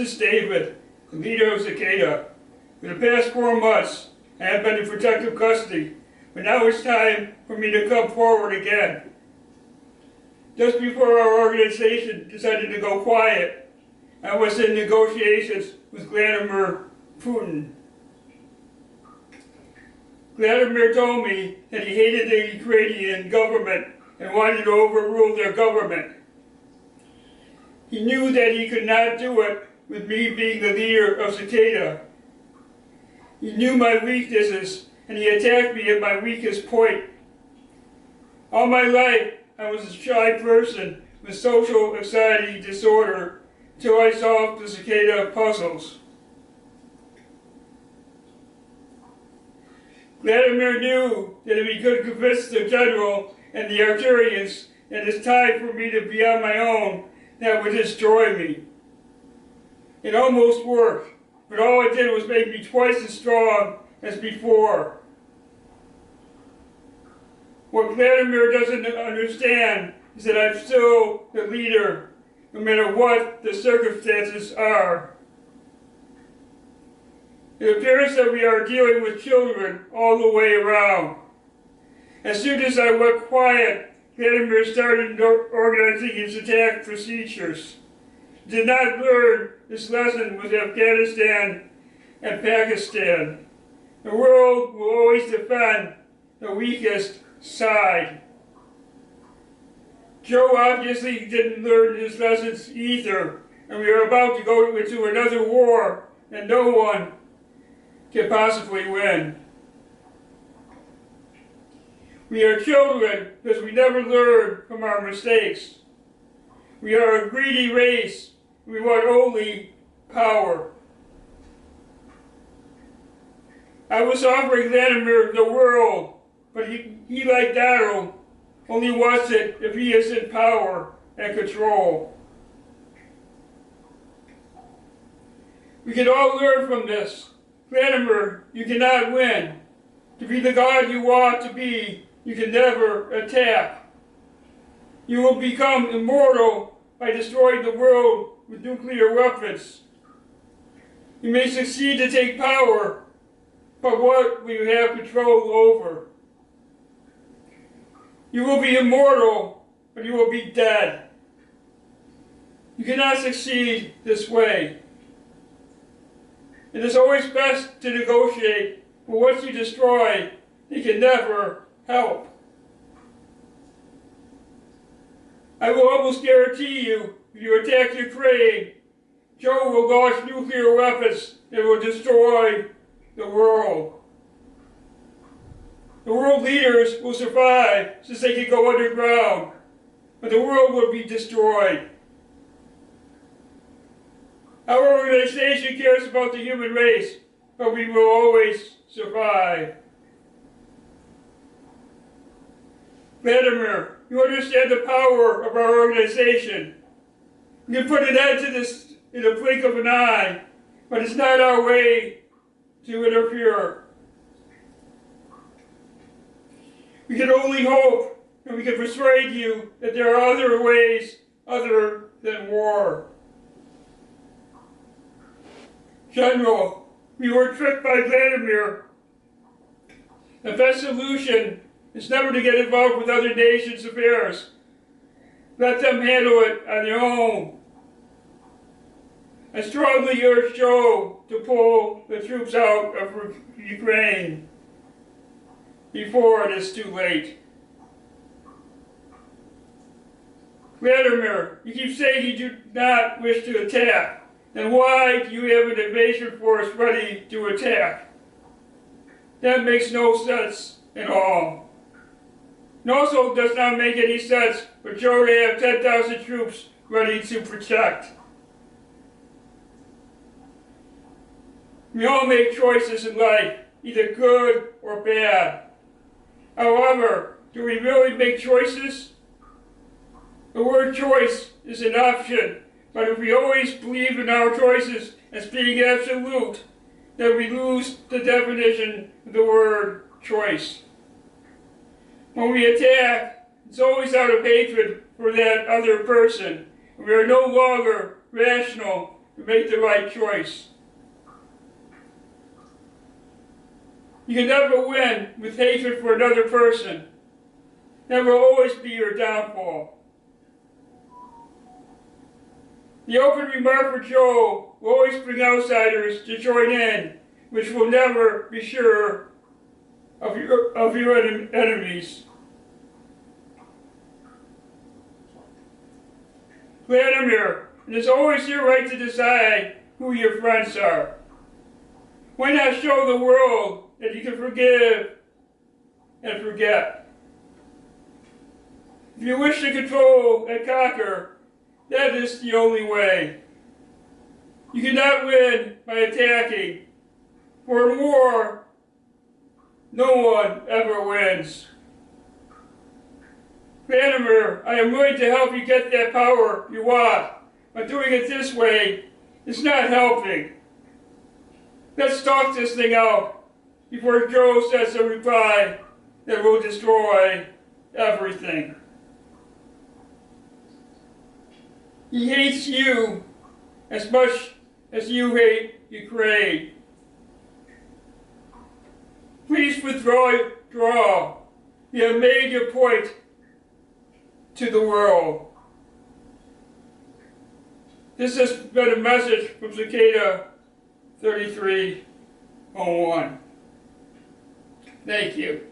is David, the leader of Cicada. For the past 4 months, I have been in protective custody, but now it's time for me to come forward again. Just before our organization decided to go quiet, I was in negotiations with Gladamere Puttin. Gladamere told me that he hated the Ukrainian government and wanted to overrule their government. He knew that he could not do it with me being the leader of Cicada. He knew my weaknesses, and he attacked me at my weakest point. All my life, I was a shy person with social anxiety disorder until I solved the Cicada puzzles. Gladamere knew that if he could convince the general and the Arcturians that it's time for me to be on my own, that would destroy me. It almost worked, but all it did was make me twice as strong as before. What Gladamere doesn't understand is that I'm still the leader, no matter what the circumstances are. It appears that we are dealing with children all the way around. As soon as I went quiet, Gladamere started organizing his attack procedures. He did not learn this lesson with Afghanistan and Pakistan. The world will always defend the weakest side. Joe obviously didn't learn his lessons either, and we are about to go into another war that no one can possibly win. We are children because we never learn from our mistakes. We are a greedy race. We want only power. I was offering Gladamere the world, but he like Donald, only wants it if he is in power and control. We can all learn from this. Gladamere, you cannot win. To be the god you want to be, you can never attack. You will become immortal by destroying the world with nuclear weapons. You may succeed to take power, but what will you have control over? You will be immortal, but you will be dead. You cannot succeed this way. It is always best to negotiate, but once you destroy, you can never help. I will almost guarantee you, if you attack Ukraine, Joe will launch nuclear weapons that will destroy the world. The world leaders will survive since they can go underground, but the world will be destroyed. Our organization cares about the human race, but we will always survive. Gladamere, you understand the power of our organization. We can put an end to this in a blink of an eye, but it's not our way to interfere. We can only hope, and we can persuade you that there are other ways other than war. General, we were tricked by Gladamere. The best solution is never to get involved with other nations' affairs. Let them handle it on their own. I strongly urge Joe to pull the troops out of Ukraine before it is too late. Gladamere, you keep saying you do not wish to attack. Then why do you have an invasion force ready to attack? That makes no sense at all. It also does not make any sense for Joe to have 10,000 troops ready to protect. We all make choices in life, either good or bad. However, do we really make choices? The word choice is an option, but if we always believe in our choices as being absolute, then we lose the definition of the word choice. When we attack, it's always out of hatred for that other person. We are no longer rational to make the right choice. You can never win with hatred for another person. That will always be your downfall. The open remark for Joe will always bring outsiders to join in, which will never be sure of your enemies. Gladamere, it is always your right to decide who your friends are. Why not show the world that you can forgive and forget? If you wish to control and conquer, that is the only way. You cannot win by attacking. For in war, no one ever wins. Gladamere, I am willing to help you get that power you want, but doing it this way is not helping. Let's talk this thing out before Joe says a reply that will destroy everything. He hates you as much as you hate Ukraine. Please withdraw. You have made your point to the world. This has been a message from Cicada 3301. Thank you.